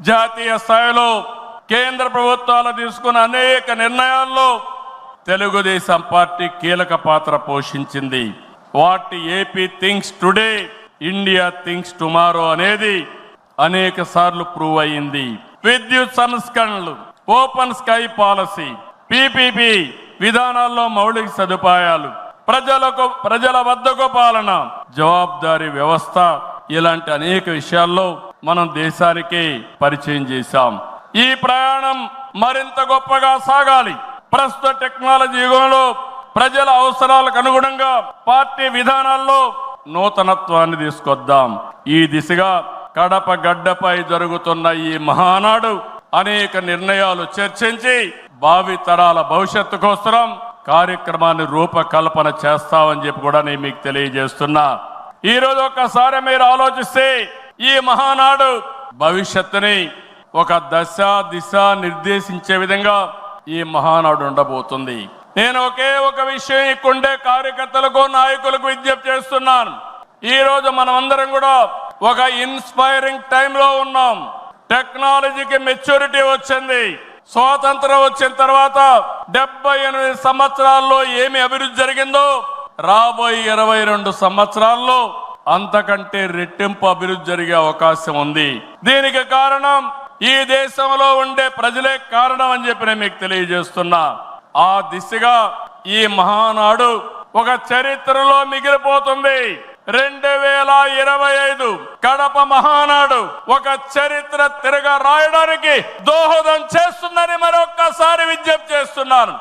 జాతీయ స్థాయిలో కేంద్ర ప్రభుత్వాలు తీసుకున్న అనేక నిర్ణయాల్లో తెలుగుదేశం పార్టీ కీలక పాత్ర పోషించింది. What AP thinks today, India thinks tomorrow అనేది అనేక సార్లు ప్రూవ్ అయింది. విద్యుత్ సంస్కరణలు, ఓపెన్ స్కై పాలసీ, పీపీపీ విధానాల్లో మౌలిక సదుపాయాలు, ప్రజల వద్దకు పాలన, జవాబుదారీ వ్యవస్థ, ఇలాంటి అనేక విషయాల్లో మనం దేశానికి పరిచయం చేశాం. ఈ ప్రయాణం మరింత గొప్పగా సాగాలి. ప్రస్తుత టెక్నాలజీ యుగంలో ప్రజల అవసరాలకు అనుగుణంగా పార్టీ విధానాల్లో నూతనత్వాన్ని తీసుకొద్దాం. ఈ దిశగా కడప గడ్డపై జరుగుతున్న ఈ మహానాడు అనేక నిర్ణయాలు చర్చించి భావి తరాల భవిష్యత్తు కోసం కార్యక్రమాన్ని రూపకల్పన చేస్తామని చెప్పి కూడా నేను మీకు తెలియజేస్తున్నా. ఈ రోజు ఒక్కసారి మీరు ఆలోచిస్తే ఈ మహానాడు భవిష్యత్తుని ఒక దశ దిశ నిర్దేశించే విధంగా ఈ మహానాడు ఉండబోతుంది. నేను ఒక విషయం ఇక్కడుండే కార్యకర్తలకు నాయకులకు విజ్ఞప్తి చేస్తున్నాను. ఈ రోజు మనం అందరం కూడా ఒక ఇన్స్పైరింగ్ టైంలో ఉన్నాం. టెక్నాలజీకి మెచ్యూరిటీ వచ్చింది. స్వాతంత్రం వచ్చిన తర్వాత 78 సంవత్సరాల్లో ఏమి అభివృద్ధి జరిగిందో రాబోయే 22 సంవత్సరాల్లో అంతకంటే రెట్టింపు అభివృద్ధి జరిగే అవకాశం ఉంది. దీనికి కారణం ఈ దేశంలో ఉండే ప్రజలే కారణం అని చెప్పి నేను మీకు తెలియజేస్తున్నా. ఆ దిశగా ఈ మహానాడు ఒక చరిత్రలో మిగిలిపోతుంది. 2025 కడప మహానాడు ఒక చరిత్ర తిరగ రాయడానికి దోహదం చేస్తుందని మరొక్కసారి విజ్ఞప్తి చేస్తున్నాను.